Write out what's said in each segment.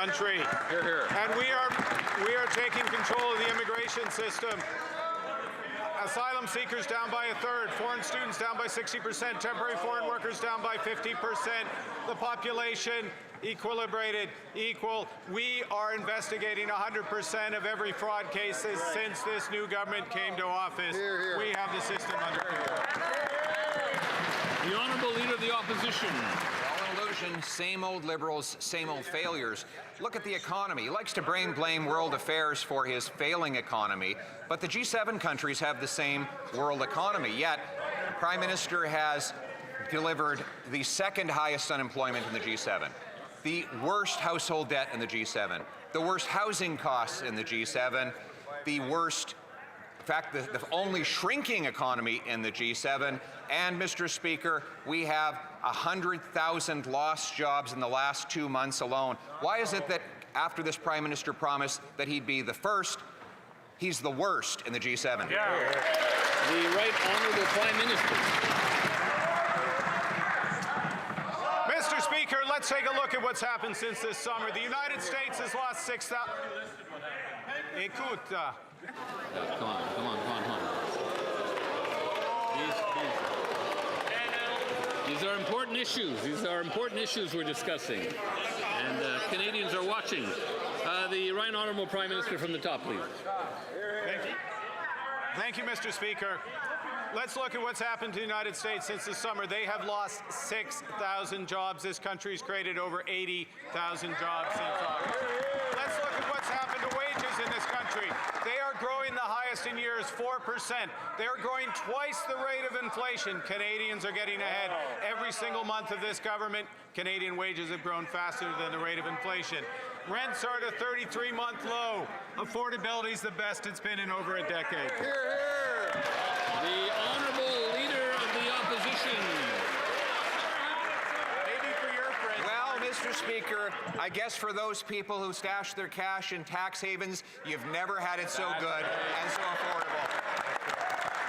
country. Hear, hear. And we are taking control of the immigration system. Asylum seekers down by a third, foreign students down by 60%, temporary foreign workers down by 50%, the population equilibrated, equal. We are investigating 100% of every fraud case since this new government came to office. Hear, hear. We have the system under control. The Honourable Leader of the Opposition. Same old Liberals, same old failures. Look at the economy. He likes to blame world affairs for his failing economy, but the G7 countries have the same world economy. Yet, the Prime Minister has delivered the second highest unemployment in the G7, the worst household debt in the G7, the worst housing costs in the G7, the worst, in fact, the only shrinking economy in the G7. And, Mr. Speaker, we have 100,000 lost jobs in the last 2 months alone. Why is it that after this Prime Minister promised that he'd be the first, he's the worst in the G7? Yeah. The Right Honourable Prime Minister. Mr. Speaker, let's take a look at what's happened since this summer. The United States has lost 6,000... Écoute. Come on. These are important issues. These are important issues we're discussing. And Canadians are watching. The Right Honourable Prime Minister from the top, please. Thank you, Mr. Speaker. Let's look at what's happened to the United States since the summer. They have lost 6,000 jobs. This country's created over 80,000 jobs since August. Let's look at what's happened to wages in this country. They are growing the highest in years, 4%. They're growing twice the rate of inflation. Canadians are getting ahead. Every single month of this government, Canadian wages have grown faster than the rate of inflation. Rents are at a 33-month low. Affordability is the best it's been in over a decade. Hear, hear. The Honourable Leader of the Opposition. Well, Mr. Speaker, I guess for those people who stash their cash in tax havens, you've never had it so good and so affordable.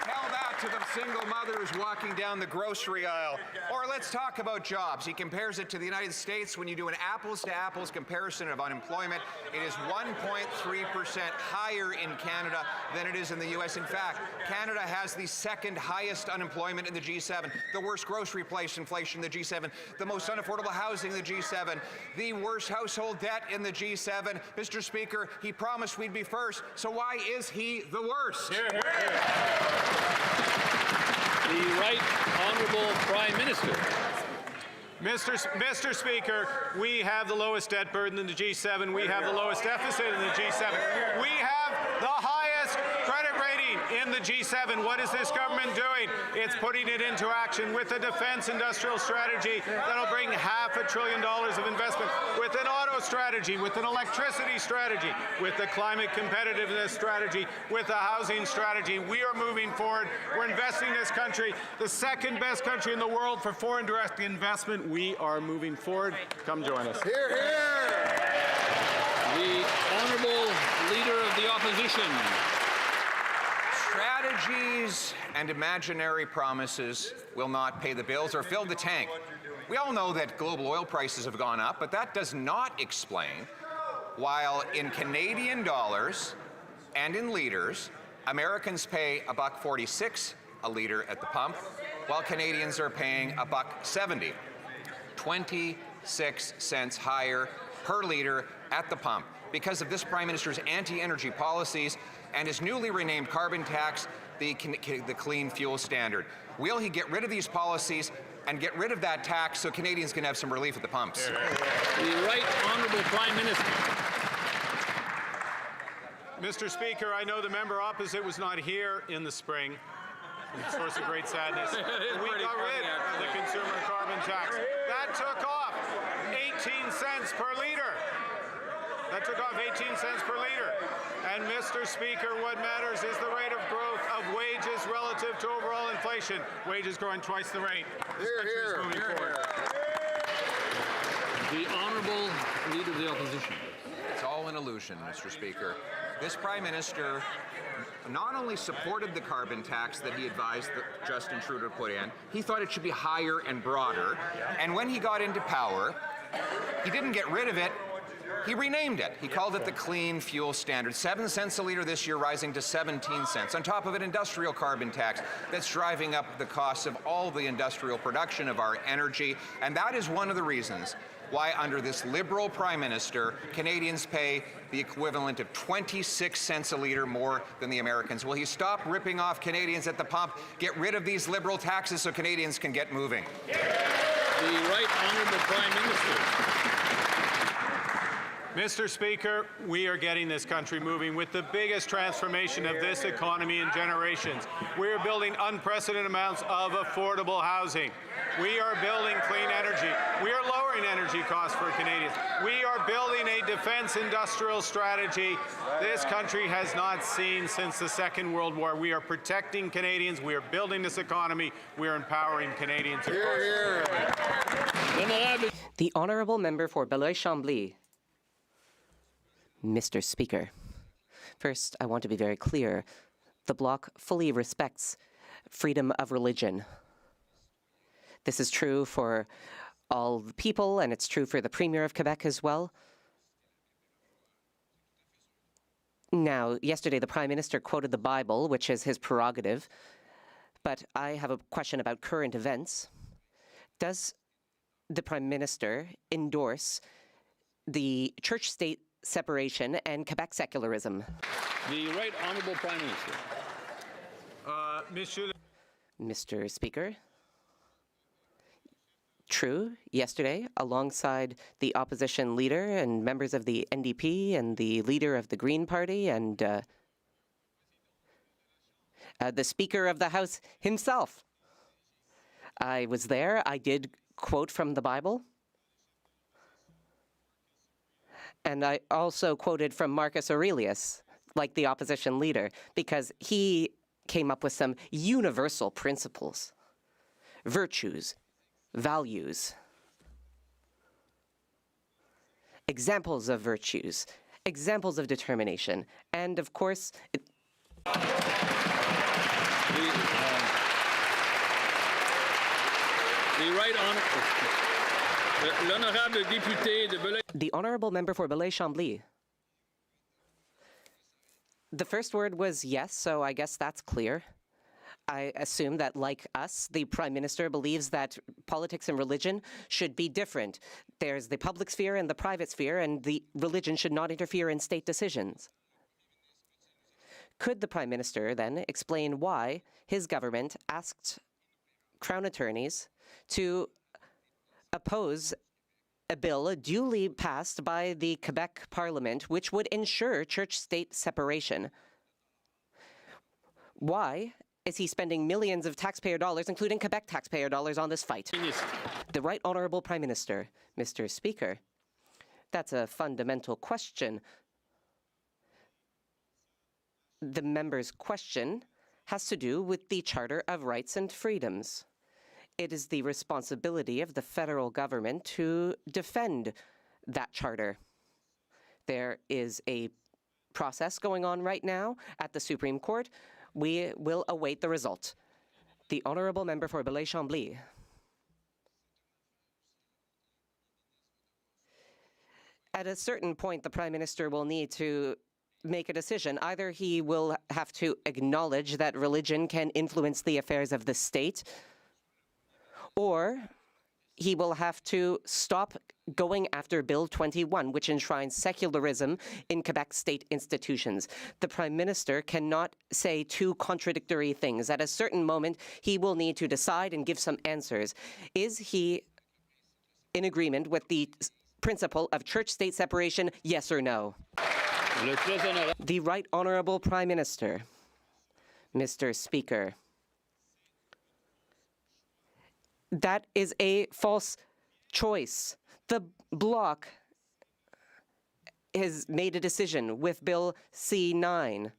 Tell that to the single mothers walking down the grocery aisle. Or let's talk about jobs. He compares it to the United States. When you do an apples-to-apples comparison of unemployment, it is 1.3% higher in Canada than it is in the U.S. In fact, Canada has the second highest unemployment in the G7, the worst grocery price inflation in the G7, the most unaffordable housing in the G7, the worst household debt in the G7. Mr. Speaker, he promised we'd be first, so why is he the worst? Hear, hear. The Right Honourable Prime Minister. Mr. Speaker, we have the lowest debt burden in the G7. We have the lowest deficit in the G7. We have the highest credit rating in the G7. What is this government doing? It's putting it into action with a defense industrial strategy that'll bring $500 billion of investment, with an auto strategy, with an electricity strategy, with the climate competitiveness strategy, with a housing strategy. We are moving forward. We're investing in this country, the second best country in the world for foreign direct investment. We are moving forward. Come join us. Hear, hear. The Honourable Leader of the Opposition. Strategies and imaginary promises will not pay the bills or fill the tank. We all know that global oil prices have gone up, but that does not explain while in Canadian dollars and in liters, Americans pay $1.46 a liter at the pump, while Canadians are paying $1.70. 26 cents higher per liter at the pump because of this Prime Minister's anti-energy policies and his newly renamed carbon tax, the Clean Fuel Standard. Will he get rid of these policies and get rid of that tax so Canadians can have some relief at the pumps? The Right Honourable Prime Minister. Mr. Speaker, I know the member opposite was not here in the spring. It's a source of great sadness. We got rid of the consumer carbon tax. That took off 18 cents per liter. That took off 18 cents per liter. And Mr. Speaker, what matters is the rate of growth of wages relative to overall inflation. Wages growing twice the rate. Hear, hear. Hear, hear. The Honourable Leader of the Opposition. It's all an illusion, Mr. Speaker. This Prime Minister not only supported the carbon tax that he advised Justin Trudeau to put in, he thought it should be higher and broader. And when he got into power, he didn't get rid of it. He renamed it. He called it the Clean Fuel Standard. 7 cents a litre this year, rising to 17 cents. On top of it, industrial carbon tax that's driving up the costs of all the industrial production of our energy. And that is one of the reasons why, under this Liberal Prime Minister, Canadians pay the equivalent of 26 cents a litre more than the Americans. Will he stop ripping off Canadians at the pump, get rid of these Liberal taxes so Canadians can get moving? The Right Honourable Prime Minister. Mr. Speaker, we are getting this country moving with the biggest transformation of this economy in generations. We are building unprecedented amounts of affordable housing. We are building clean energy. We are lowering energy costs for Canadians. We are building a defense industrial strategy this country has not seen since the Second World War. We are protecting Canadians. We are building this economy. We are empowering Canadians. Here, here. The Honourable Member for Belleuil-Chambly. Mr. Speaker, first, I want to be very clear. The Bloc fully respects freedom of religion. This is true for all the people, and it's true for the Premier of Quebec as well. Now, yesterday the Prime Minister quoted the Bible, which is his prerogative, but I have a question about current events. Does the Prime Minister endorse the church-state separation and Quebec secularism? The Right Honourable Prime Minister. Mr. Speaker, true, yesterday, alongside the opposition leader and members of the NDP and the leader of the Green Party and the Speaker of the House himself, I was there. I did quote from the Bible. And I also quoted from Marcus Aurelius, like the opposition leader, because he came up with some universal principles, virtues, values, examples of virtues, examples of determination, and of course, the Honourable Member for Belleuil-Chambly. The first word was yes, so I guess that's clear. I assume that, like us, the Prime Minister believes that politics and religion should be different. There's the public sphere and the private sphere, and the religion should not interfere in state decisions. Could the Prime Minister then explain why his government asked Crown attorneys to oppose a bill duly passed by the Quebec Parliament which would ensure church-state separation? Why is he spending millions of taxpayer dollars, including Quebec taxpayer dollars, on this fight? The Right Honourable Prime Minister. Mr. Speaker, that's a fundamental question. The member's question has to do with the Charter of Rights and Freedoms. It is the responsibility of the federal government to defend that charter. There is a process going on right now at the Supreme Court. We will await the result. The Honourable Member for Belleuil-Chambly. At a certain point, the Prime Minister will need to make a decision. Either he will have to acknowledge that religion can influence the affairs of the state, or he will have to stop going after Bill 21, which enshrines secularism in Quebec state institutions. The Prime Minister cannot say two contradictory things. At a certain moment, he will need to decide and give some answers. Is he in agreement with the principle of church-state separation, yes or no? The Right Honourable Prime Minister. Mr. Speaker, that is a false choice. The Bloc has made a decision with Bill C-9.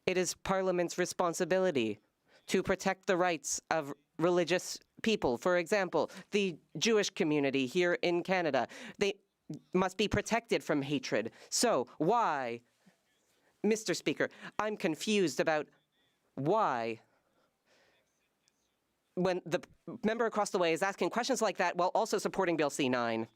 It is Parliament's responsibility to protect the rights of religious people. For example, the Jewish community here in Canada, they must be protected from hatred. So why, Mr. Speaker, I'm confused about why, when the member across the way is asking questions like that while also supporting Bill C-9.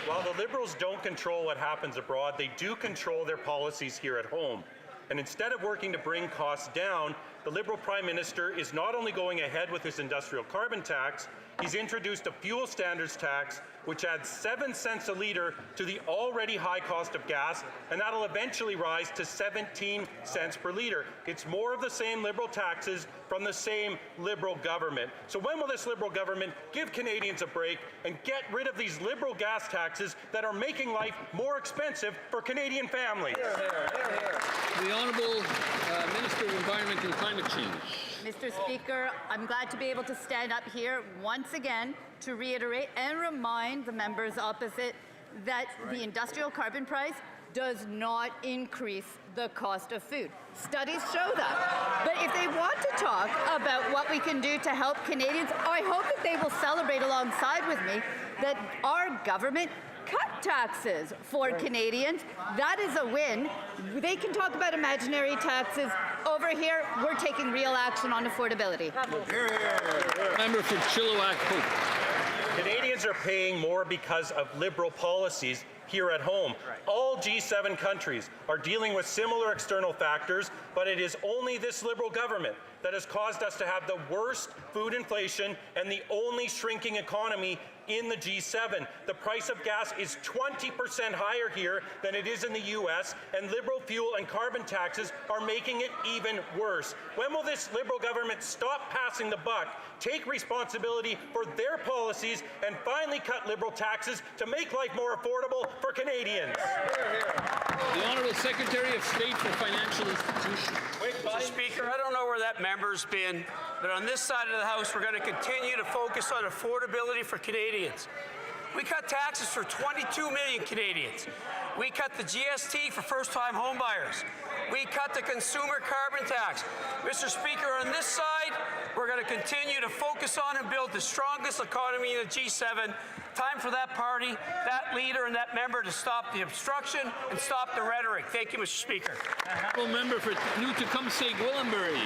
While the Liberals don't control what happens abroad, they do control their policies here at home. And instead of working to bring costs down, the Liberal Prime Minister is not only going ahead with his industrial carbon tax, he's introduced a fuel standards tax which adds 7 cents a litre to the already high cost of gas, and that'll eventually rise to 17 cents per litre. It's more of the same Liberal taxes from the same Liberal government. So when will this Liberal government give Canadians a break and get rid of these Liberal gas taxes that are making life more expensive for Canadian families? The Honourable Minister of Environment and Climate Change. Mr. Speaker, I'm glad to be able to stand up here once again to reiterate and remind the members opposite that the industrial carbon price does not increase the cost of food. Studies show that. But if they want to talk about what we can do to help Canadians, I hope that they will celebrate alongside with me that our government cut taxes for Canadians. That is a win. They can talk about imaginary taxes. Over here, we're taking real action on affordability. Member for Chilliwack Hope. Canadians are paying more because of Liberal policies here at home. All G7 countries are dealing with similar external factors, but it is only this Liberal government that has caused us to have the worst food inflation and the only shrinking economy in the G7. The price of gas is 20% higher here than it is in the US, and Liberal fuel and carbon taxes are making it even worse. When will this Liberal government stop passing the buck, take responsibility for their policies, and finally cut Liberal taxes to make life more affordable for Canadians? The Honourable Secretary of State for Financial Institutions. Mr. Speaker, I don't know where that member's been, but on this side of the House, we're going to continue to focus on affordability for Canadians. We cut taxes for 22 million Canadians. We cut the GST for first-time homebuyers. We cut the consumer carbon tax. Mr. Speaker, on this side, we're going to continue to focus on and build the strongest economy in the G7. Time for that party, that leader, and that member to stop the obstruction and stop the rhetoric. Thank you, Mr. Speaker. Member for New Tecumseh Gwillimbury.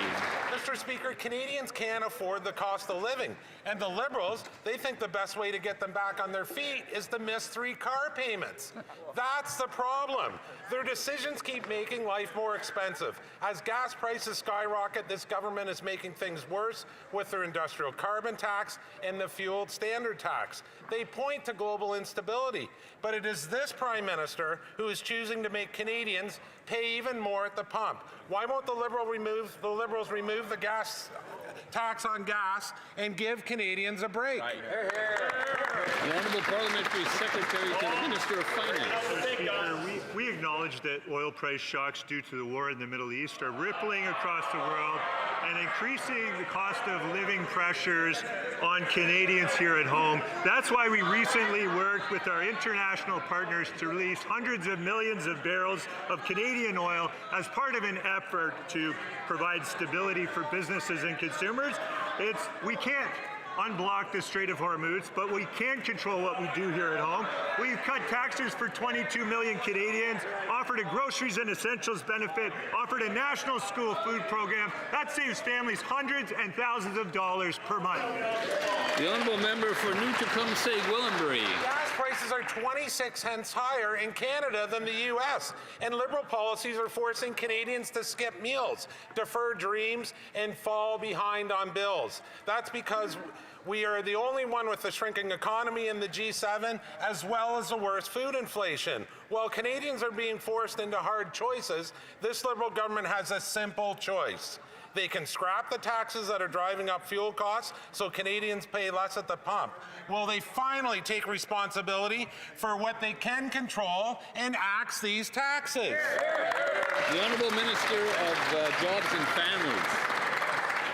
Mr. Speaker, Canadians can't afford the cost of living. And the Liberals, they think the best way to get them back on their feet is to miss 3 car payments. That's the problem. Their decisions keep making life more expensive. As gas prices skyrocket, this government is making things worse with their industrial carbon tax and the fuel standard tax. They point to global instability, but it is this Prime Minister who is choosing to make Canadians pay even more at the pump. Why won't the Liberals remove the gas tax on gas and give Canadians a break? The Honourable Parliamentary Secretary to the Minister of Finance. We acknowledge that oil price shocks due to the war in the Middle East are rippling across the world and increasing the cost of living pressures on Canadians here at home. That's why we recently worked with our international partners to release hundreds of millions of barrels of Canadian oil as part of an effort to provide stability for businesses and consumers. We can't unblock the Strait of Hormuz, but we can control what we do here at home. We've cut taxes for 22 million Canadians, offered a groceries and essentials benefit, offered a national school food program. That saves families hundreds and thousands of dollars per month. The Honourable Member for New Tecumseh Gwillimbury. Gas prices are 26 cents higher in Canada than the U.S., and Liberal policies are forcing Canadians to skip meals, defer dreams, and fall behind on bills. That's because we are the only one with a shrinking economy in the G7, as well as the worst food inflation. While Canadians are being forced into hard choices, this Liberal government has a simple choice. They can scrap the taxes that are driving up fuel costs so Canadians pay less at the pump. Will they finally take responsibility for what they can control and axe these taxes? The Honourable Minister of Jobs and Families.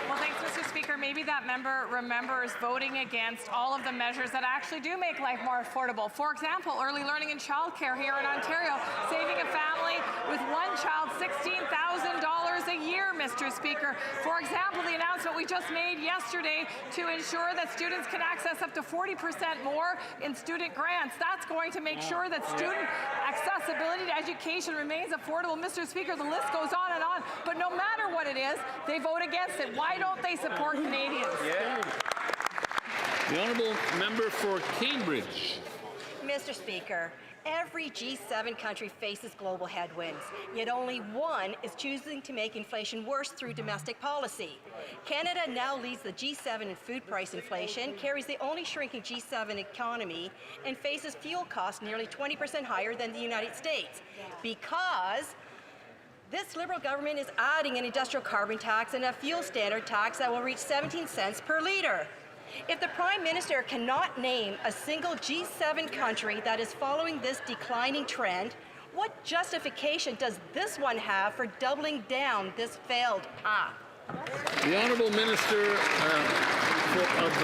Well, thanks, Mr. Speaker. Maybe that member remembers voting against all of the measures that actually do make life more affordable. For example, early learning and childcare here in Ontario, saving a family with one child $16,000 a year, Mr. Speaker. For example, the announcement we just made yesterday to ensure that students can access up to 40% more in student grants. That's going to make sure that student accessibility to education remains affordable. Mr. Speaker, the list goes on and on. But no matter what it is, they vote against it. Why don't they support Canadians? The Honourable Member for Cambridge. Mr. Speaker, every G7 country faces global headwinds, yet only one is choosing to make inflation worse through domestic policy. Canada now leads the G7 in food price inflation, carries the only shrinking G7 economy, and faces fuel costs nearly 20% higher than the United States because this Liberal government is adding an industrial carbon tax and a fuel standard tax that will reach 17 cents per litre. If the Prime Minister cannot name a single G7 country that is following this declining trend, what justification does this one have for doubling down this failed path? The Honourable Minister of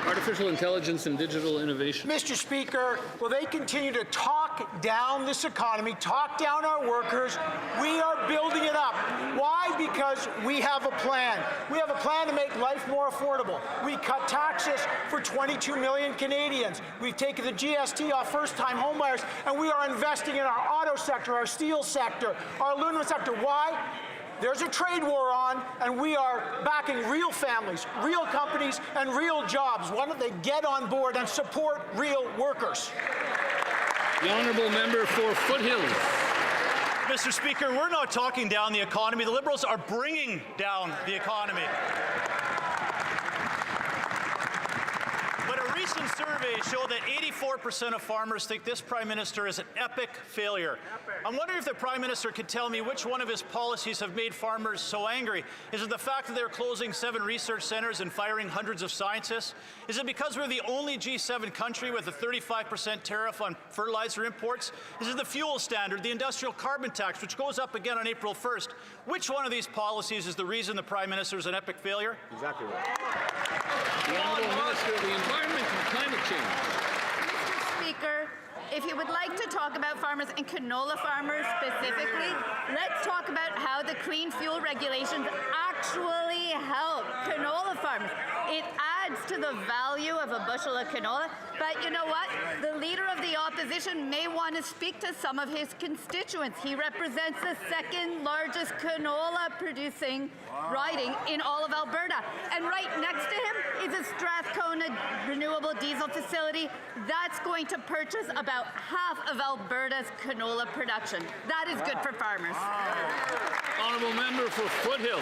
Artificial Intelligence and Digital Innovation. Mr. Speaker, will they continue to talk down this economy, talk down our workers? We are building it up. Why? Because we have a plan. We have a plan to make life more affordable. We cut taxes for 22 million Canadians. We've taken the GST off first-time homebuyers, and we are investing in our auto sector, our steel sector, our aluminum sector. Why? There's a trade war on, and we are backing real families, real companies, and real jobs. Why don't they get on board and support real workers? The Honourable Member for Foothills. Mr. Speaker, we're not talking down the economy. The Liberals are bringing down the economy. But a recent survey showed that 84% of farmers think this Prime Minister is an epic failure. I'm wondering if the Prime Minister could tell me which one of his policies have made farmers so angry. Is it the fact that they're closing 7 research centres and firing hundreds of scientists? Is it because we're the only G7 country with a 35% tariff on fertilizer imports? Is it the fuel standard, the industrial carbon tax, which goes up again on April 1st? Which one of these policies is the reason the Prime Minister is an epic failure? Exactly right. The Honourable Minister of the Environment and Climate Change. Mr. Speaker, if you would like to talk about farmers and canola farmers specifically, let's talk about how the clean fuel regulations actually help canola farmers. It adds to the value of a bushel of canola, but you know what? The Leader of the Opposition may want to speak to some of his constituents. He represents the second largest canola producing riding in all of Alberta. And right next to him is a Strathcona renewable diesel facility that's going to purchase about half of Alberta's canola production. That is good for farmers. Honourable Member for Foothills.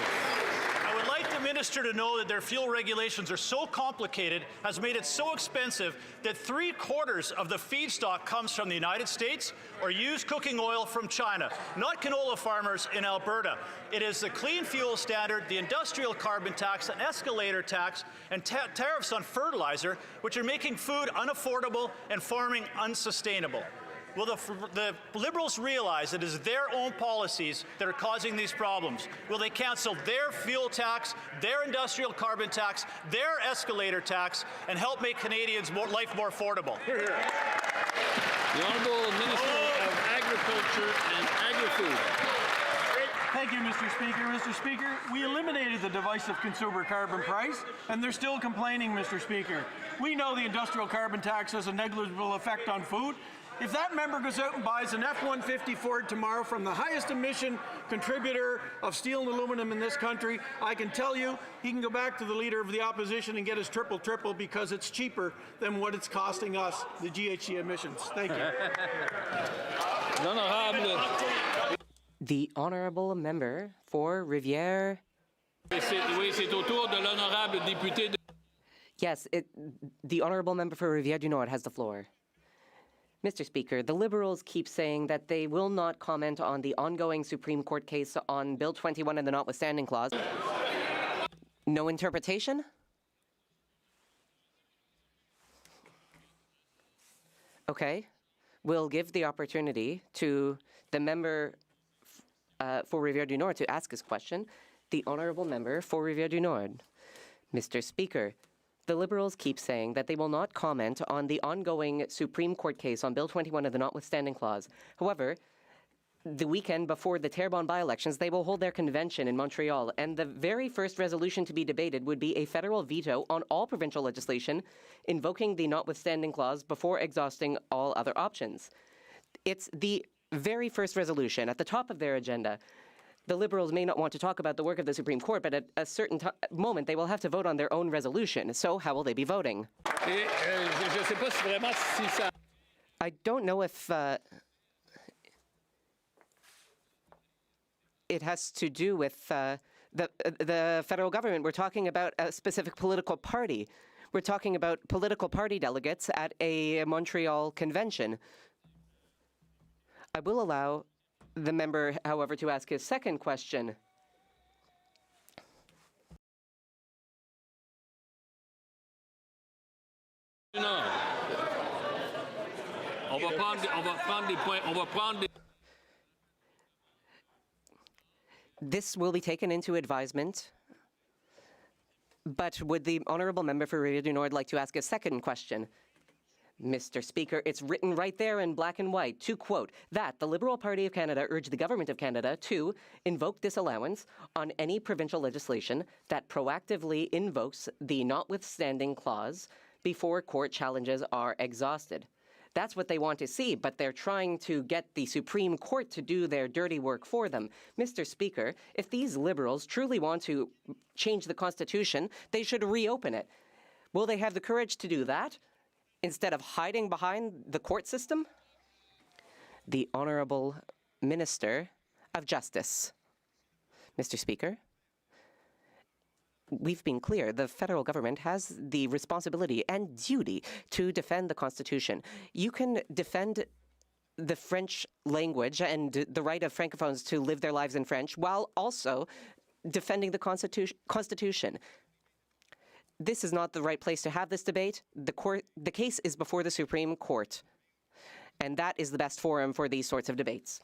I would like the Minister to know that their fuel regulations are so complicated, has made it so expensive that 3/4 of the feedstock comes from the United States or used cooking oil from China, not canola farmers in Alberta. It is the clean fuel standard, the industrial carbon tax, an escalator tax, and tariffs on fertilizer, which are making food unaffordable and farming unsustainable. Will the Liberals realize it is their own policies that are causing these problems? Will they cancel their fuel tax, their industrial carbon tax, their escalator tax, and help make Canadians' life more affordable? The Honourable Minister of Agriculture and Agri-Food. Thank you, Mr. Speaker. Mr. Speaker, we eliminated the divisive consumer carbon price, and they're still complaining, Mr. Speaker. We know the industrial carbon tax has a negligible effect on food. If that member goes out and buys an F-150 Ford tomorrow from the highest emission contributor of steel and aluminum in this country, I can tell you he can go back to the Leader of the Opposition and get his triple because it's cheaper than what it's costing us, the GHG emissions. Thank you. The Honourable Member for Rivière. Yes, the Honourable Member for Rivière du Nord has the floor. Mr. Speaker, the Liberals keep saying that they will not comment on the ongoing Supreme Court case on Bill 21 and the Notwithstanding Clause. No interpretation? Okay. We'll give the opportunity to the member for Rivière du Nord to ask his question. The Honourable Member for Rivière du Nord. Mr. Speaker, the Liberals keep saying that they will not comment on the ongoing Supreme Court case on Bill 21 of the Notwithstanding Clause. However, the weekend before the Terrebonne by-elections, they will hold their convention in Montreal, and the very first resolution to be debated would be a federal veto on all provincial legislation invoking the Notwithstanding Clause before exhausting all other options. It's the very first resolution at the top of their agenda. The Liberals may not want to talk about the work of the Supreme Court, but at a certain moment they will have to vote on their own resolution. So how will they be voting? I don't know if it has to do with the federal government. We're talking about a specific political party. We're talking about political party delegates at a Montreal convention. I will allow the member, however, to ask his second question. Non. On va prendre des points. On va prendre des... This will be taken into advisement. But would the honourable member for Rivière du Nord like to ask a second question? Mr. Speaker, it's written right there in black and white, to quote, that the Liberal Party of Canada urged the Government of Canada to invoke disallowance on any provincial legislation that proactively invokes the notwithstanding clause before court challenges are exhausted. That's what they want to see, but they're trying to get the Supreme Court to do their dirty work for them. Mr. Speaker, if these Liberals truly want to change the Constitution, they should reopen it. Will they have the courage to do that instead of hiding behind the court system? The Honourable Minister of Justice. Mr. Speaker, we've been clear. The federal government has the responsibility and duty to defend the Constitution. You can defend the French language and the right of Francophones to live their lives in French while also defending the Constitution. This is not the right place to have this debate. The case is before the Supreme Court, and that is the best forum for these sorts of debates.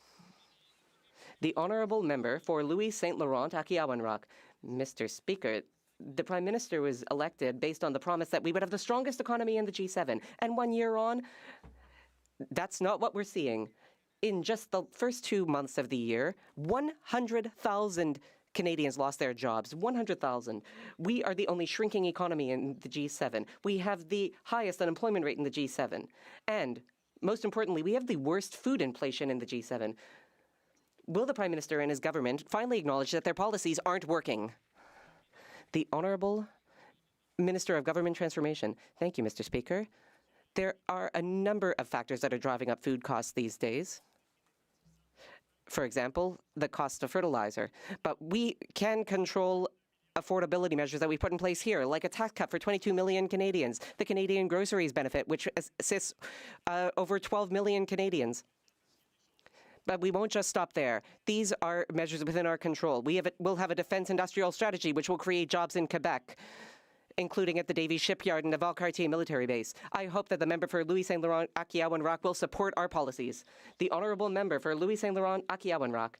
The honourable member for Louis St. Laurent, Akiawanrock. Mr. Speaker, the Prime Minister was elected based on the promise that we would have the strongest economy in the G7. And 1 year on, that's not what we're seeing. In just the first 2 months of the year, 100,000 Canadians lost their jobs. 100,000. We are the only shrinking economy in the G7. We have the highest unemployment rate in the G7. And most importantly, we have the worst food inflation in the G7. Will the Prime Minister and his government finally acknowledge that their policies aren't working? The Honourable Minister of Government Transformation. Thank you, Mr. Speaker. There are a number of factors that are driving up food costs these days. For example, the cost of fertilizer. But we can control affordability measures that we put in place here, like a tax cut for 22 million Canadians, the Canadian Groceries Benefit, which assists over 12 million Canadians. But we won't just stop there. These are measures within our control. We'll have a defense industrial strategy which will create jobs in Quebec, including at the Davie Shipyard and the Valcartier military base. I hope that the member for Louis St. Laurent, Akiawanrock will support our policies. The honourable member for Louis St. Laurent, Akiawanrock.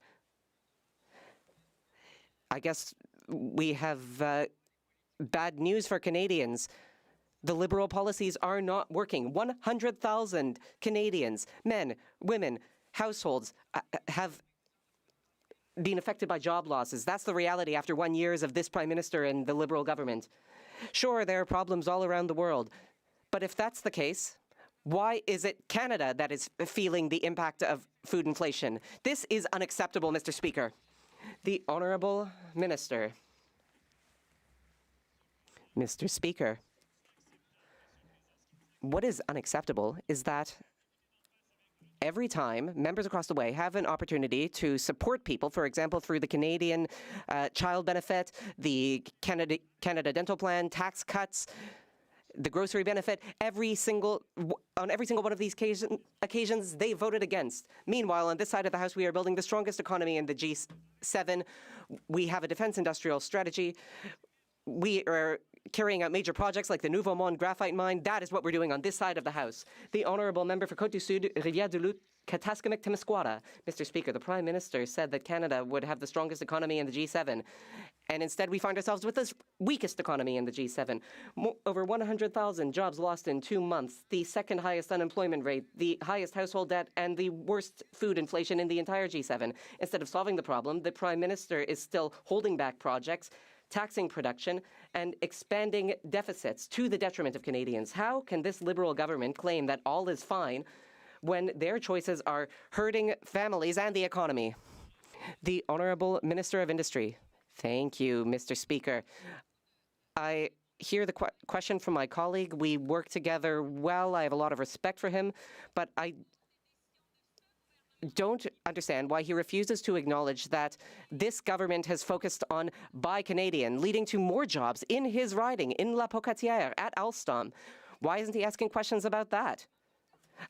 I guess we have bad news for Canadians. The Liberal policies are not working. 100,000 Canadians, men, women, households have been affected by job losses. That's the reality after 1 year of this Prime Minister and the Liberal government. Sure, there are problems all around the world, but if that's the case, why is it Canada that is feeling the impact of food inflation? This is unacceptable, Mr. Speaker. The Honourable Minister. Mr. Speaker, what is unacceptable is that every time members across the way have an opportunity to support people, for example, through the Canadian Child Benefit, the Canada Dental Plan, tax cuts, the grocery benefit, on every single one of these occasions, they voted against. Meanwhile, on this side of the House, we are building the strongest economy in the G7. We have a defense industrial strategy. We are carrying out major projects like the Nouveau Monde graphite mine. That is what we're doing on this side of the House. The honourable member for Côte-du-Sud, Rivière-du-Loup, Kataskamik, Témiscouata. Mr. Speaker, the Prime Minister said that Canada would have the strongest economy in the G7. And instead, we find ourselves with the weakest economy in the G7. Over 100,000 jobs lost in 2 months, the second highest unemployment rate, the highest household debt, and the worst food inflation in the entire G7. Instead of solving the problem, the Prime Minister is still holding back projects, taxing production, and expanding deficits to the detriment of Canadians. How can this Liberal government claim that all is fine when their choices are hurting families and the economy? The Honourable Minister of Industry. Thank you, Mr. Speaker. I hear the question from my colleague. We work together well. I have a lot of respect for him, but I don't understand why he refuses to acknowledge that this government has focused on Buy Canadian, leading to more jobs in his riding, in La Pocatière, at Alstom. Why isn't he asking questions about that?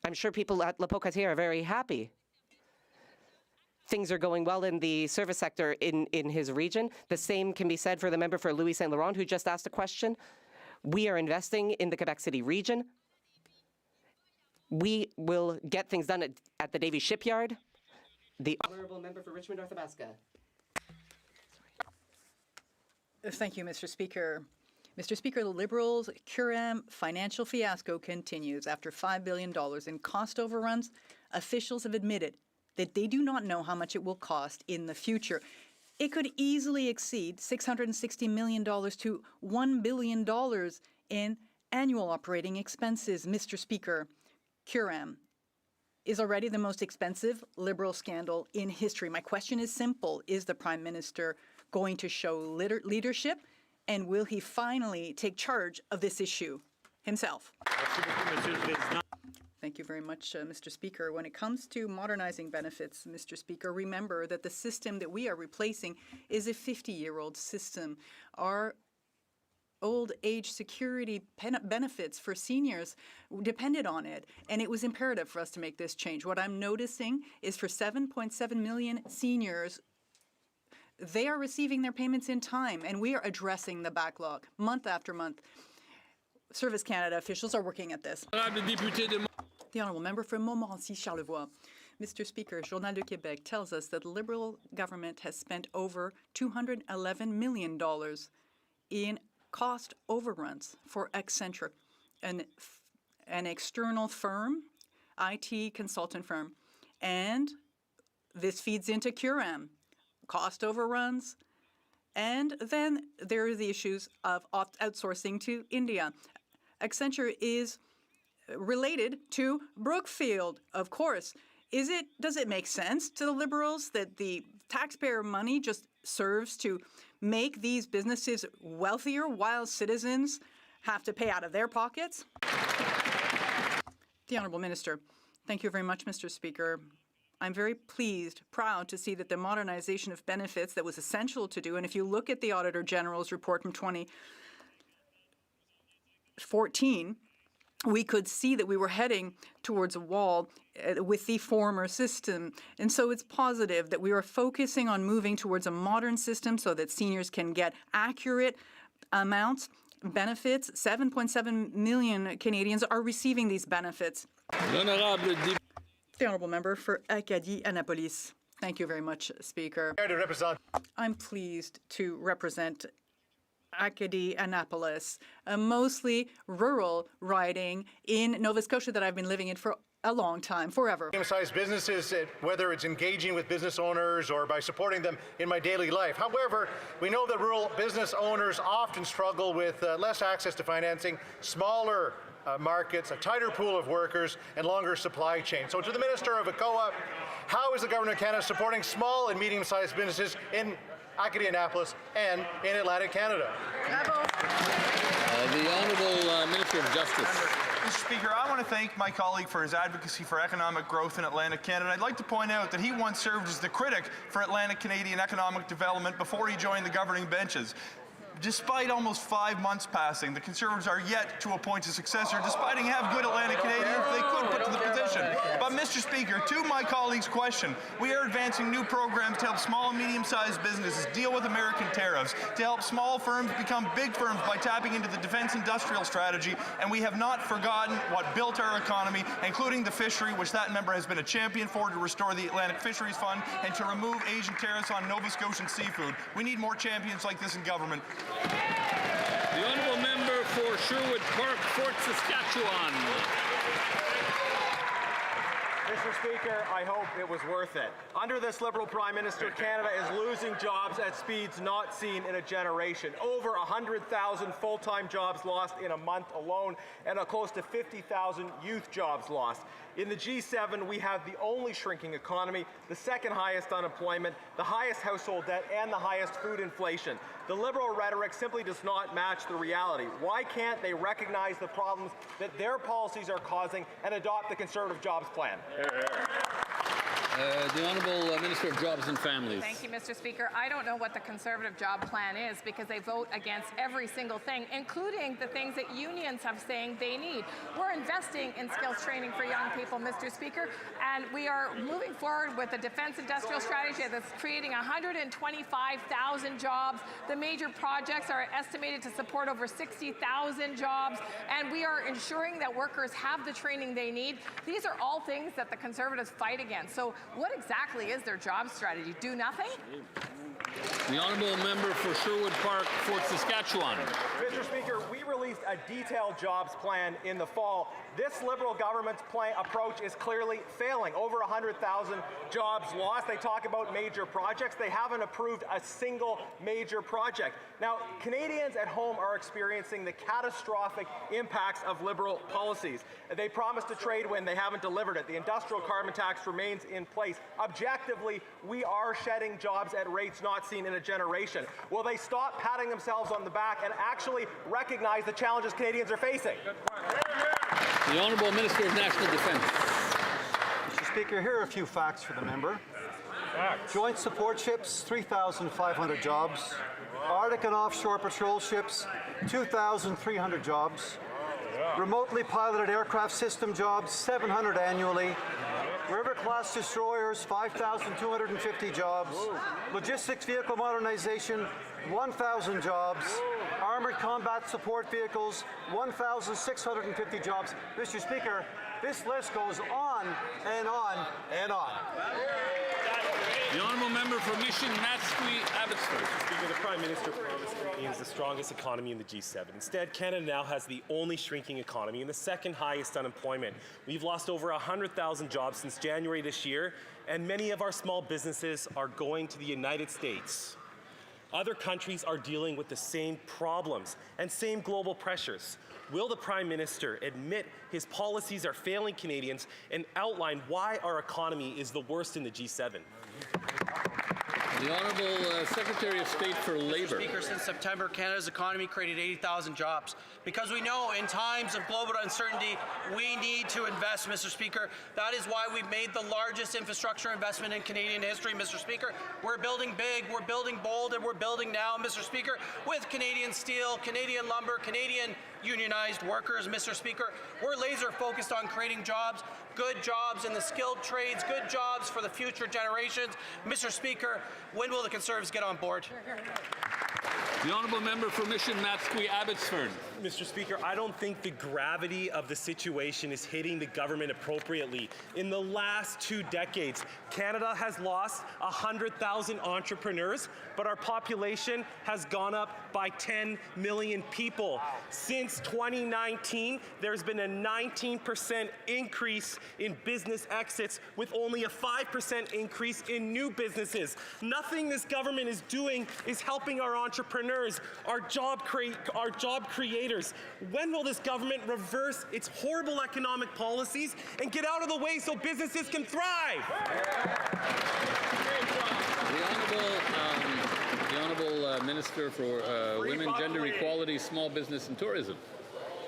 I'm sure people at La Pocatière are very happy. Things are going well in the service sector in his region. The same can be said for the member for Louis Saint Laurent, who just asked a question. We are investing in the Quebec City region. We will get things done at the Davie Shipyard. The honourable member for Richmond North Athabasca. Thank you, Mr. Speaker. Mr. Speaker, the Liberals' Curem financial fiasco continues. After $5 billion in cost overruns, officials have admitted that they do not know how much it will cost in the future. It could easily exceed $660 million to $1 billion in annual operating expenses. Mr. Speaker, Curem is already the most expensive Liberal scandal in history. My question is simple. Is the Prime Minister going to show leadership, and will he finally take charge of this issue himself? Thank you very much, Mr. Speaker. When it comes to modernizing benefits, Mr. Speaker, remember that the system that we are replacing is a 50-year-old system. Our old age security benefits for seniors depended on it, and it was imperative for us to make this change. What I'm noticing is for 7.7 million seniors, they are receiving their payments in time, and we are addressing the backlog month after month. Service Canada officials are working at this. The honourable member for Montmorency-Charlevoix. Mr. Speaker, Journal de Québec tells us that the Liberal government has spent over $211 million in cost overruns for Accenture, an external firm, IT consultant firm. And this feeds into Curem, cost overruns. And then there are the issues of outsourcing to India. Accenture is related to Brookfield, of course. Does it make sense to the Liberals that the taxpayer money just serves to make these businesses wealthier while citizens have to pay out of their pockets? The Honourable Minister. Thank you very much, Mr. Speaker. I'm very pleased, proud to see that the modernization of benefits that was essential to do, and if you look at the Auditor General's report from 2014, we could see that we were heading towards a wall with the former system. And so it's positive that we are focusing on moving towards a modern system so that seniors can get accurate amounts, benefits. 7.7 million Canadians are receiving these benefits. The honourable member for Acadie-Annapolis. Thank you very much, Speaker. I'm pleased to represent Acadie-Annapolis, a mostly rural riding in Nova Scotia that I've been living in for a long time, forever. Medium-sized businesses, whether it's engaging with business owners or by supporting them in my daily life. However, we know that rural business owners often struggle with less access to financing, smaller markets, a tighter pool of workers, and longer supply chains. So to the Minister of ACOA, how is the Government of Canada supporting small and medium-sized businesses in Acadie-Annapolis and in Atlantic Canada? The Honourable Minister of Justice. Mr. Speaker, I want to thank my colleague for his advocacy for economic growth in Atlantic Canada. I'd like to point out that he once served as the critic for Atlantic Canadian economic development before he joined the governing benches. Despite almost 5 months passing, the Conservatives are yet to appoint a successor, despite having good Atlantic Canadians they could put to the position. But, Mr. Speaker, to my colleague's question, we are advancing new programs to help small and medium-sized businesses deal with American tariffs, to help small firms become big firms by tapping into the defense industrial strategy, and we have not forgotten what built our economy, including the fishery, which that member has been a champion for, to restore the Atlantic Fisheries Fund and to remove Asian tariffs on Nova Scotian seafood. We need more champions like this in government. The honourable member for Sherwood Park, Fort Saskatchewan. Mr. Speaker, I hope it was worth it. Under this Liberal Prime Minister, Canada is losing jobs at speeds not seen in a generation. Over 100,000 full-time jobs lost in a month alone, and close to 50,000 youth jobs lost. In the G7, we have the only shrinking economy, the second highest unemployment, the highest household debt, and the highest food inflation. The Liberal rhetoric simply does not match the reality. Why can't they recognize the problems that their policies are causing and adopt the Conservative Jobs Plan? The Honourable Minister of Jobs and Families. Thank you, Mr. Speaker. I don't know what the Conservative job plan is because they vote against every single thing, including the things that unions have saying they need. We're investing in skills training for young people, Mr. Speaker, and we are moving forward with a defence industrial strategy that's creating 125,000 jobs. The major projects are estimated to support over 60,000 jobs, and we are ensuring that workers have the training they need. These are all things that the Conservatives fight against. So what exactly is their job strategy? Do nothing? The Honourable Member for Sherwood Park, Fort Saskatchewan. Mr. Speaker, we released a detailed jobs plan in the fall. This Liberal government's approach is clearly failing. Over 100,000 jobs lost. They talk about major projects. They haven't approved a single major project. Now, Canadians at home are experiencing the catastrophic impacts of Liberal policies. They promised to trade when they haven't delivered it. The industrial carbon tax remains in place. Objectively, we are shedding jobs at rates not seen in a generation. Will they stop patting themselves on the back and actually recognize the challenges Canadians are facing? The Honourable Minister of National Defence. Mr. Speaker, here are a few facts for the member. Joint support ships, 3,500 jobs. Arctic and offshore patrol ships, 2,300 jobs. Remotely piloted aircraft system jobs, 700 annually. River-class destroyers, 5,250 jobs. Logistics vehicle modernization, 1,000 jobs. Armored combat support vehicles, 1,650 jobs. Mr. Speaker, this list goes on and on and on. The Honourable Member for Mission Matsqui, Abbotsford. Speaker, the Prime Minister promised Canadians the strongest economy in the G7. Instead, Canada now has the only shrinking economy and the second highest unemployment. We've lost over 100,000 jobs since January this year, and many of our small businesses are going to the United States. Other countries are dealing with the same problems and same global pressures. Will the Prime Minister admit his policies are failing Canadians and outline why our economy is the worst in the G7? The Honourable Secretary of State for Labour. Mr. Speaker, since September, Canada's economy created 80,000 jobs. Because we know in times of global uncertainty, we need to invest, Mr. Speaker. That is why we've made the largest infrastructure investment in Canadian history, Mr. Speaker. We're building big, we're building bold, and we're building now, Mr. Speaker, with Canadian steel, Canadian lumber, Canadian unionized workers, Mr. Speaker. We're laser focused on creating jobs, good jobs in the skilled trades, good jobs for the future generations. Mr. Speaker, when will the Conservatives get on board? The Honourable Member for Mission Matsqui, Abbotsford. Mr. Speaker, I don't think the gravity of the situation is hitting the government appropriately. In the last 2 decades, Canada has lost 100,000 entrepreneurs, but our population has gone up by 10 million people. Since 2019, there's been a 19% increase in business exits with only a 5% increase in new businesses. Nothing this government is doing is helping our entrepreneurs, our job creators. When will this government reverse its horrible economic policies and get out of the way so businesses can thrive? The Honourable Minister for Women, Gender Equality, Small Business and Tourism.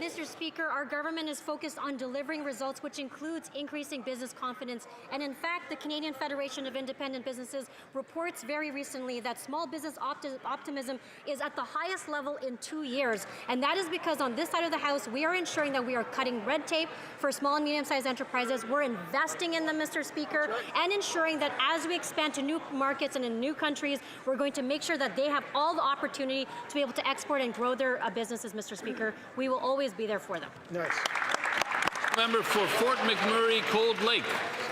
Mr. Speaker, our government is focused on delivering results, which includes increasing business confidence. And in fact, the Canadian Federation of Independent Businesses reports very recently that small business optimism is at the highest level in 2 years. And that is because on this side of the House, we are ensuring that we are cutting red tape for small and medium-sized enterprises. We're investing in them, Mr. Speaker, and ensuring that as we expand to new markets and in new countries, we're going to make sure that they have all the opportunity to be able to export and grow their businesses, Mr. Speaker. We will always be there for them. Nice. Member for Fort McMurray, Cold Lake.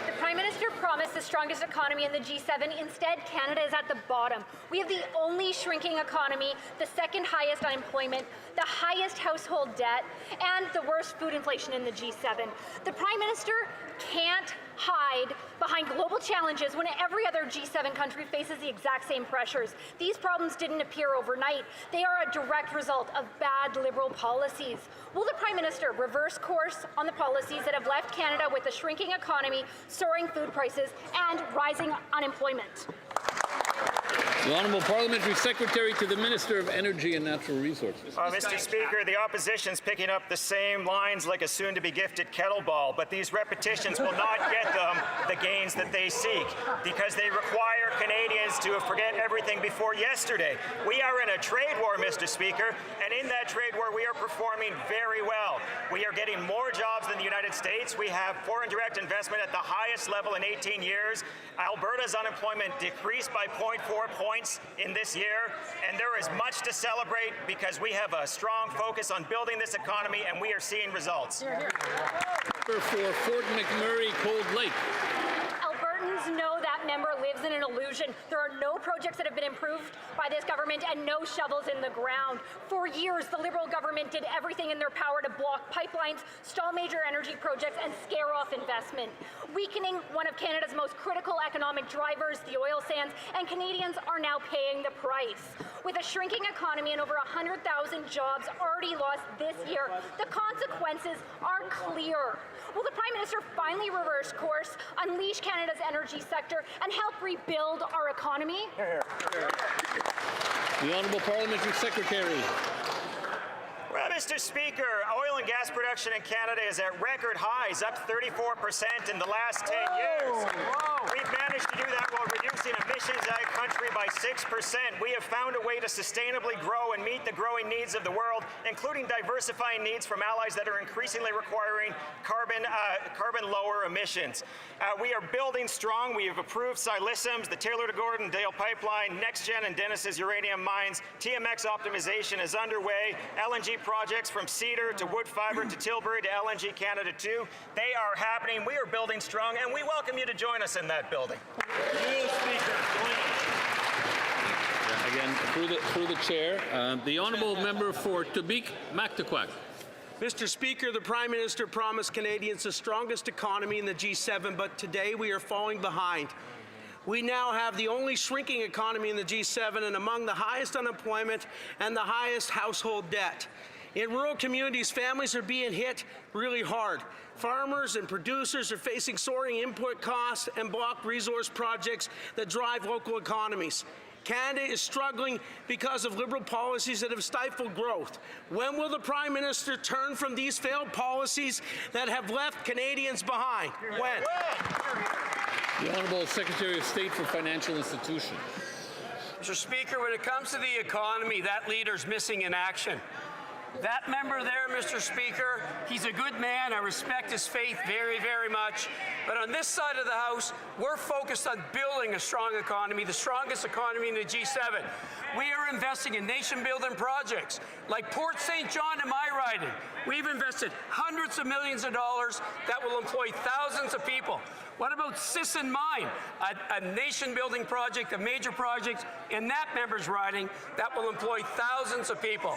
The Prime Minister promised the strongest economy in the G7. Instead, Canada is at the bottom. We have the only shrinking economy, the second highest unemployment, the highest household debt, and the worst food inflation in the G7. The Prime Minister can't hide behind global challenges when every other G7 country faces the exact same pressures. These problems didn't appear overnight. They are a direct result of bad Liberal policies. Will the Prime Minister reverse course on the policies that have left Canada with a shrinking economy, soaring food prices, and rising unemployment? The Honourable Parliamentary Secretary to the Minister of Energy and Natural Resources. Mr. Speaker, the opposition's picking up the same lines like a soon-to-be-gifted kettleball, but these repetitions will not get them the gains that they seek because they require Canadians to forget everything before yesterday. We are in a trade war, Mr. Speaker, and in that trade war we are performing very well. We are getting more jobs than the United States. We have foreign direct investment at the highest level in 18 years. Alberta's unemployment decreased by 0.4 points in this year, and there is much to celebrate because we have a strong focus on building this economy and we are seeing results. For Fort McMurray Cold Lake. Albertans know that member lives in an illusion. There are no projects that have been improved by this government and no shovels in the ground. For years, the Liberal government did everything in their power to block pipelines, stall major energy projects, and scare off investment, weakening one of Canada's most critical economic drivers, the oil sands, and Canadians are now paying the price. With a shrinking economy and over 100,000 jobs already lost this year, the consequences are clear. Will the Prime Minister finally reverse course, unleash Canada's energy sector, and help rebuild our economy? The Honourable Parliamentary Secretary. Well, Mr. Speaker, oil and gas production in Canada is at record highs, up 34% in the last 10 years. We've managed to do that while reducing emissions as a country by 6%. We have found a way to sustainably grow and meet the growing needs of the world, including diversifying needs from allies that are increasingly requiring carbon lower emissions. We are building strong. We have approved Siliciums, the Taylor to Gordondale pipeline, NextGen and Dennis's uranium mines. TMX optimization is underway. LNG projects from Cedar to Woodfibre to Tilbury to LNG Canada 2. They are happening. We are building strong, and we welcome you to join us in that building. Again, through the chair, the Honourable Member for Tubik-Mactaquac. Mr. Speaker, the Prime Minister promised Canadians the strongest economy in the G7, but today we are falling behind. We now have the only shrinking economy in the G7 and among the highest unemployment and the highest household debt. In rural communities, families are being hit really hard. Farmers and producers are facing soaring input costs and blocked resource projects that drive local economies. Canada is struggling because of Liberal policies that have stifled growth. When will the Prime Minister turn from these failed policies that have left Canadians behind? When? The Honourable Secretary of State for Financial Institutions. Mr. Speaker, when it comes to the economy, that leader's missing in action. That member there, Mr. Speaker, he's a good man. I respect his faith very, very much. But on this side of the House, we're focused on building a strong economy, the strongest economy in the G7. We are investing in nation-building projects like Port St. John in my riding. We've invested hundreds of millions of dollars that will employ thousands of people. What about Sisson Mine, a nation-building project, a major project in that member's riding that will employ thousands of people?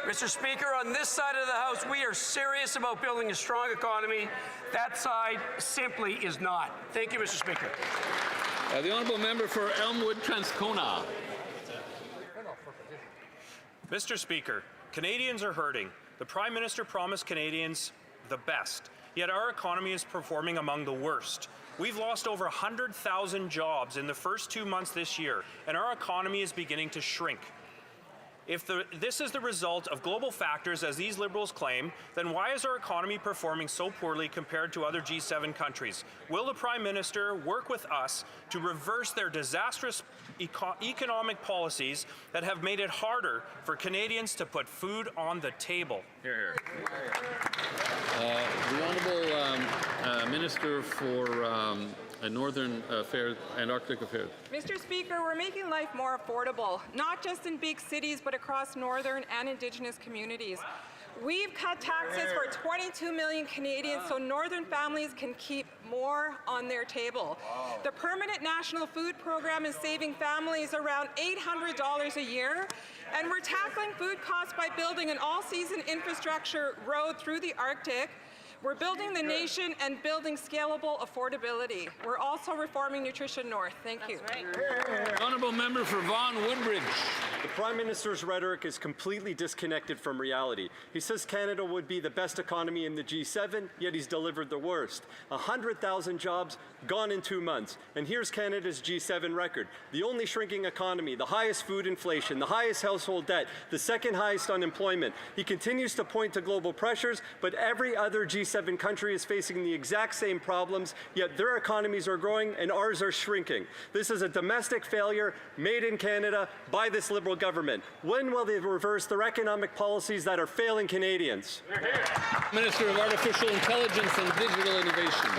Mr. Speaker, on this side of the House, we are serious about building a strong economy. That side simply is not. Thank you, Mr. Speaker. The Honourable Member for Elmwood Transcona. Mr. Speaker, Canadians are hurting. The Prime Minister promised Canadians the best, yet our economy is performing among the worst. We've lost over 100,000 jobs in the first 2 months this year, and our economy is beginning to shrink. If this is the result of global factors, as these Liberals claim, then why is our economy performing so poorly compared to other G7 countries? Will the Prime Minister work with us to reverse their disastrous economic policies that have made it harder for Canadians to put food on the table? Here, here. The Honourable Minister for Northern Affairs and Arctic Affairs. Mr. Speaker, we're making life more affordable, not just in big cities, but across Northern and Indigenous communities. We've cut taxes for 22 million Canadians so Northern families can keep more on their table. The Permanent National Food Program is saving families around $800 a year, and we're tackling food costs by building an all-season infrastructure road through the Arctic, We're building the nation and building scalable affordability. We're also reforming Nutrition North. Thank you. Honourable member for Vaughan Woodbridge. The Prime Minister's rhetoric is completely disconnected from reality. He says Canada would be the best economy in the G7, yet he's delivered the worst. 100,000 jobs gone in 2 months. And here's Canada's G7 record. The only shrinking economy, the highest food inflation, the highest household debt, the second highest unemployment. He continues to point to global pressures, but every other G7 country is facing the exact same problems, yet their economies are growing and ours are shrinking. This is a domestic failure made in Canada by this Liberal government. When will they reverse their economic policies that are failing Canadians? Minister of Artificial Intelligence and Digital Innovation.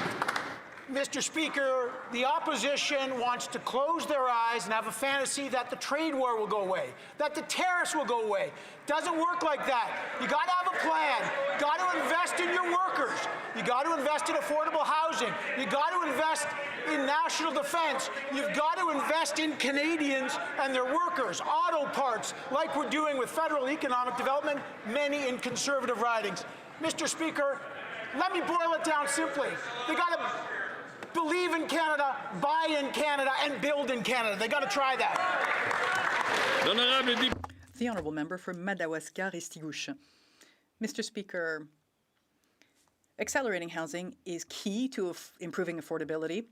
Mr. Speaker, the opposition wants to close their eyes and have a fantasy that the trade war will go away, that the tariffs will go away. Doesn't work like that. You got to have a plan. You got to invest in your workers. You got to invest in affordable housing. You got to invest in national defense. You've got to invest in Canadians and their workers, auto parts, like we're doing with federal economic development, many in conservative ridings. Mr. Speaker, let me boil it down simply. They got to believe in Canada, buy in Canada, and build in Canada. They got to try that. The Honourable Member for Madawaska-Restigouche. Mr. Speaker, accelerating housing is key to improving affordability.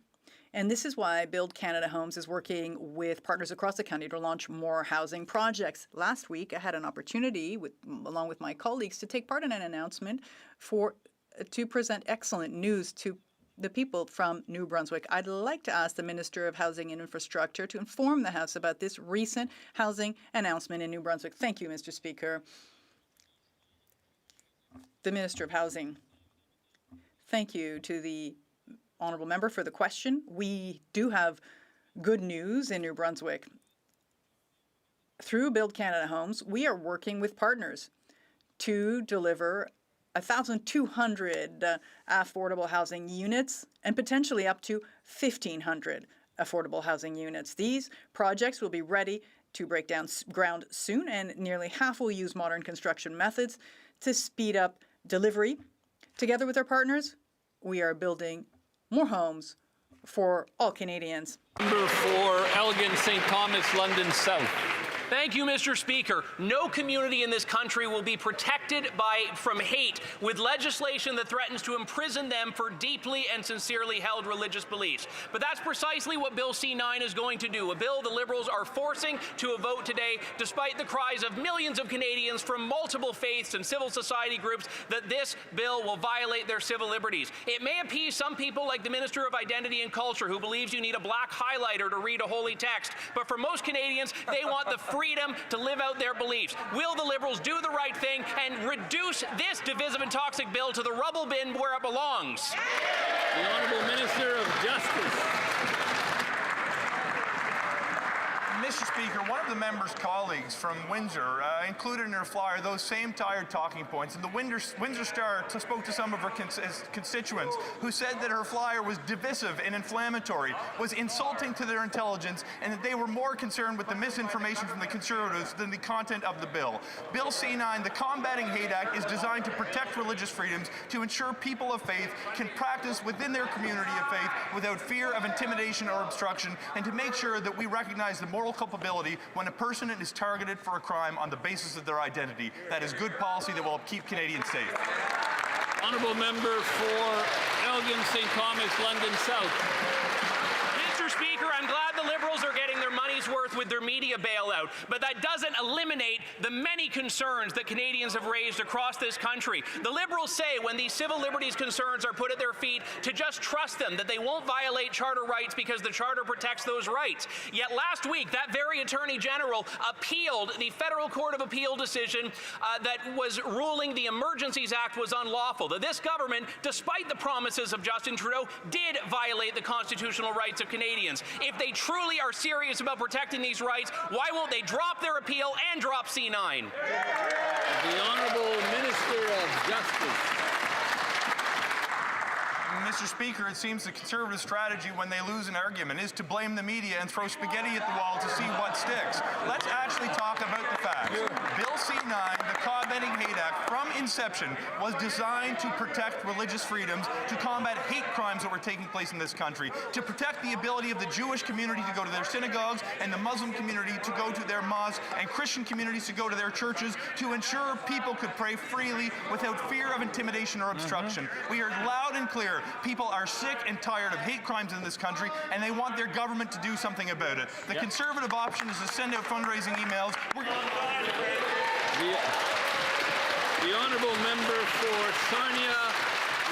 And this is why Build Canada Homes is working with partners across the county to launch more housing projects. Last week, I had an opportunity, along with my colleagues, to take part in an announcement to present excellent news to the people from New Brunswick. I'd like to ask the Minister of Housing and Infrastructure to inform the House about this recent housing announcement in New Brunswick. Thank you, Mr. Speaker. The Minister of Housing. Thank you to the Honourable Member for the question. We do have good news in New Brunswick. Through Build Canada Homes, we are working with partners to deliver 1,200 affordable housing units and potentially up to 1,500 affordable housing units. These projects will be ready to break down ground soon, and nearly half will use modern construction methods to speed up delivery. Together with our partners, we are building more homes for all Canadians. Member for Elgin, St. Thomas, London South. Thank you, Mr. Speaker. No community in this country will be protected from hate with legislation that threatens to imprison them for deeply and sincerely held religious beliefs. But that's precisely what Bill C-9 is going to do, a bill the Liberals are forcing to a vote today, despite the cries of millions of Canadians from multiple faiths and civil society groups that this bill will violate their civil liberties. It may appease some people like the Minister of Identity and Culture, who believes you need a black highlighter to read a holy text, but for most Canadians, they want the freedom to live out their beliefs. Will the Liberals do the right thing and reduce this divisive and toxic bill to the rubble bin where it belongs? The Honourable Minister of Justice. Mr. Speaker, one of the member's colleagues from Windsor included in her flyer those same tired talking points, and the Windsor Star spoke to some of her constituents who said that her flyer was divisive and inflammatory, was insulting to their intelligence, and that they were more concerned with the misinformation from the Conservatives than the content of the bill. Bill C-9, the Combating Hate Act, is designed to protect religious freedoms, to ensure people of faith can practice within their community of faith without fear of intimidation or obstruction, and to make sure that we recognize the moral culpability when a person is targeted for a crime on the basis of their identity. That is good policy that will keep Canadians safe. Honourable Member for Elgin, St. Thomas, London South. Mr. Speaker, I'm glad the Liberals are getting their money's worth with their media bailout, but that doesn't eliminate the many concerns that Canadians have raised across this country. The Liberals say when these civil liberties concerns are put at their feet to just trust them, that they won't violate Charter rights because the Charter protects those rights. Yet last week, that very Attorney General appealed the Federal Court of Appeal decision that was ruling the Emergencies Act was unlawful, that this government, despite the promises of Justin Trudeau, did violate the constitutional rights of Canadians. If they truly are serious about protecting these rights, why won't they drop their appeal and drop C-9? The Honourable Minister of Justice. Mr. Speaker, it seems the Conservative strategy when they lose an argument is to blame the media and throw spaghetti at the wall to see what sticks. Let's actually talk about the facts. Bill C-9, the Cobb-Benning Hate Act, from inception was designed to protect religious freedoms, to combat hate crimes that were taking place in this country, to protect the ability of the Jewish community to go to their synagogues and the Muslim community to go to their mosques and Christian communities to go to their churches, to ensure people could pray freely without fear of intimidation or obstruction. We heard loud and clear, people are sick and tired of hate crimes in this country, and they want their government to do something about it. The Conservative option is to send out fundraising emails. The honourable member for Sarnia,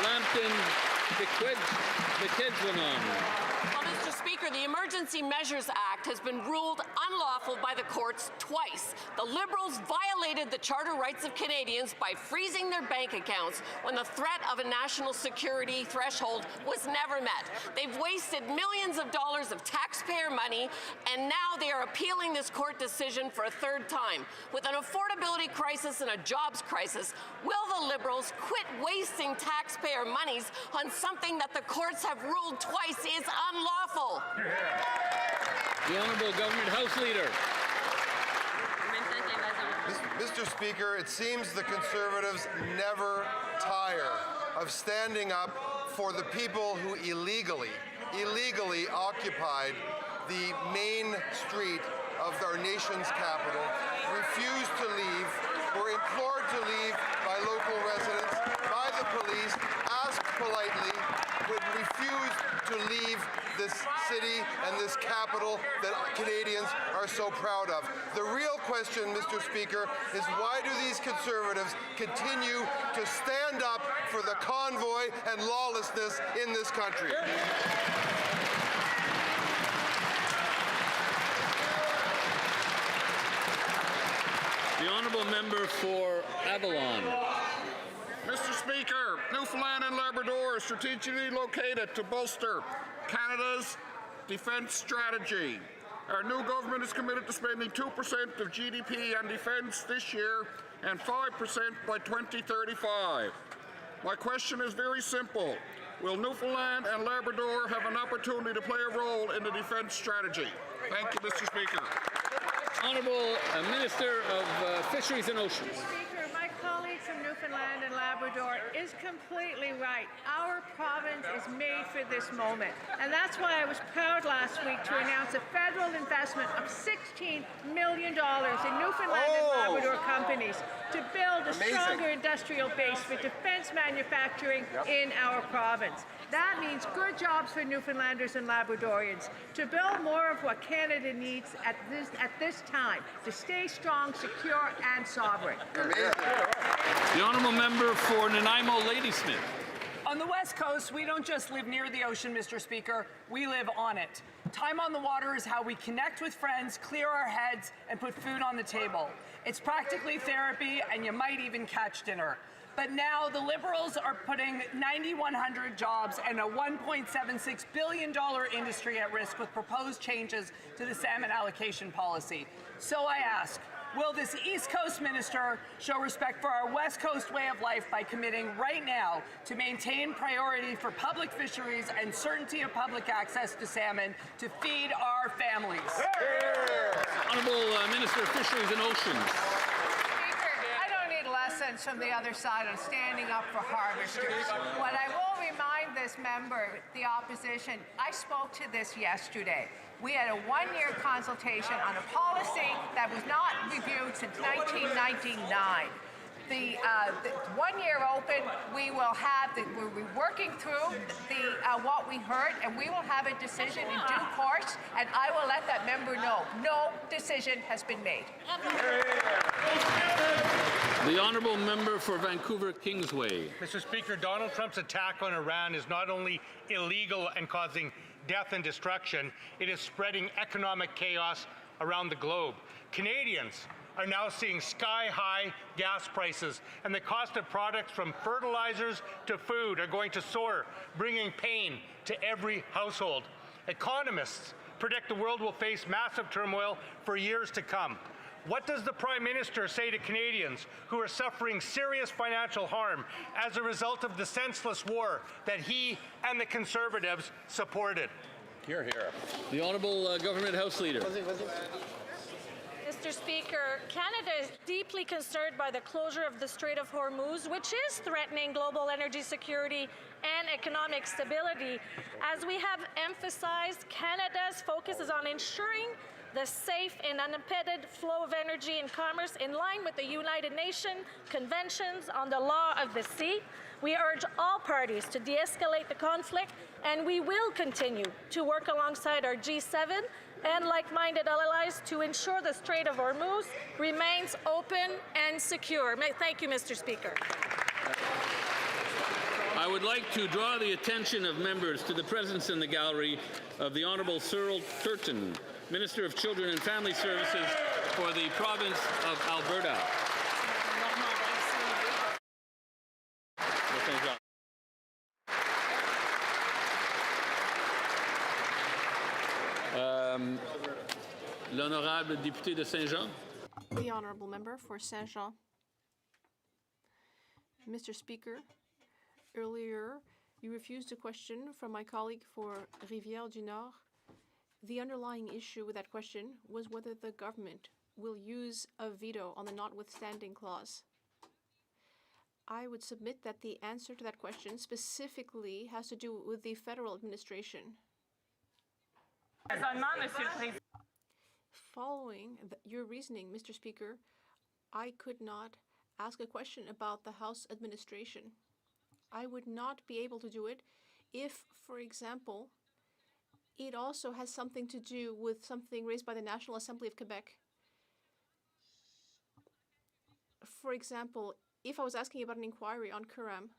Lambton, the kids went on. Well, Mr. Speaker, the Emergency Measures Act has been ruled unlawful by the courts twice. The Liberals violated the charter rights of Canadians by freezing their bank accounts when the threat of a national security threshold was never met. They've wasted millions of dollars of taxpayer money, and now they are appealing this court decision for a third time. With an affordability crisis and a jobs crisis, will the Liberals quit wasting taxpayer monies on something that the courts have ruled twice is unlawful? The Honourable Government House Leader. Mr. Speaker, it seems the Conservatives never tire of standing up for the people who illegally occupied the main street of our nation's capital, refused to leave, were implored to leave by local residents, by the police, asked politely, would refuse to leave this city and this capital that Canadians are so proud of. The real question, Mr. Speaker, is why do these Conservatives continue to stand up for the convoy and lawlessness in this country? The honourable member for Avalon. Mr. Speaker, Newfoundland and Labrador are strategically located to bolster Canada's defence strategy. Our new government is committed to spending 2% of GDP on defence this year and 5% by 2035. My question is very simple. Will Newfoundland and Labrador have an opportunity to play a role in the defence strategy? Thank you, Mr. Speaker. Honourable Minister of Fisheries and Oceans. Speaker, my colleague from Newfoundland and Labrador is completely right. Our province is made for this moment. And that's why I was proud last week to announce a federal investment of $16 million in Newfoundland and Labrador companies to build a stronger industrial base for defence manufacturing in our province. That means good jobs for Newfoundlanders and Labradorians, to build more of what Canada needs at this time, to stay strong, secure, and sovereign. The honourable member for Nanaimo, Ladysmith. On the West Coast, we don't just live near the ocean, Mr. Speaker, we live on it. Time on the water is how we connect with friends, clear our heads, and put food on the table. It's practically therapy, and you might even catch dinner. But now the Liberals are putting 9,100 jobs and a $1.76 billion industry at risk with proposed changes to the salmon allocation policy. So I ask, will this East Coast minister show respect for our West Coast way of life by committing right now to maintain priority for public fisheries and certainty of public access to salmon to feed our families? Honourable Minister of Fisheries and Oceans. Lessons from the other side on standing up for harvesters. What I will remind this member, the opposition, I spoke to this yesterday. We had a one-year consultation on a policy that was not reviewed since 1999. The 1 year open, we will have, we're working through what we heard, and we will have a decision in due course, and I will let that member know. No decision has been made. The honourable member for Vancouver Kingsway. Mr. Speaker, Donald Trump's attack on Iran is not only illegal and causing death and destruction, it is spreading economic chaos around the globe. Canadians are now seeing sky-high gas prices, and the cost of products from fertilizers to food are going to soar, bringing pain to every household. Economists predict the world will face massive turmoil for years to come. What does the Prime Minister say to Canadians who are suffering serious financial harm as a result of the senseless war that he and the Conservatives supported? Hear, hear. The Honourable Government House Leader. Mr. Speaker, Canada is deeply concerned by the closure of the Strait of Hormuz, which is threatening global energy security and economic stability. As we have emphasized, Canada's focus is on ensuring the safe and unimpeded flow of energy and commerce in line with the United Nations Conventions on the Law of the Sea. We urge all parties to de-escalate the conflict, and we will continue to work alongside our G7 and like-minded allies to ensure the Strait of Hormuz remains open and secure. Thank you, Mr. Speaker. I would like to draw the attention of members to the presence in the gallery of the Honourable Cyril Turton, Minister of Children and Family Services for the province of Alberta. L'honorable député de Saint-Jean. The honourable member for Saint-Jean. Mr. Speaker, earlier you refused a question from my colleague for Rivière-du-Nord. The underlying issue with that question was whether the government will use a veto on the notwithstanding clause. I would submit that the answer to that question specifically has to do with the federal administration. Following your reasoning, Mr. Speaker, I could not ask a question about the House administration. I would not be able to do it if, for example, it also has something to do with something raised by the National Assembly of Quebec. For example, if I was asking about an inquiry on Kuram,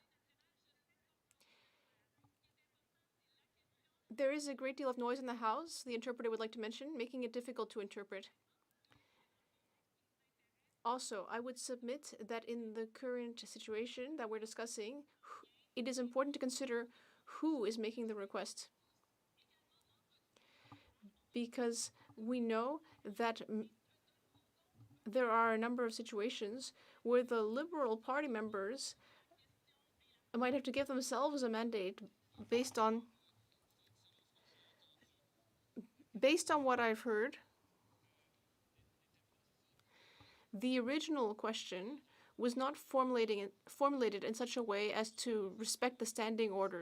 there is a great deal of noise in the House, the interpreter would like to mention, making it difficult to interpret. Also, I would submit that in the current situation that we're discussing, it is important to consider who is making the request. Because we know that there are a number of situations where the Liberal Party members might have to give themselves a mandate based on what I've heard. The original question was not formulated in such a way as to respect the standing orders.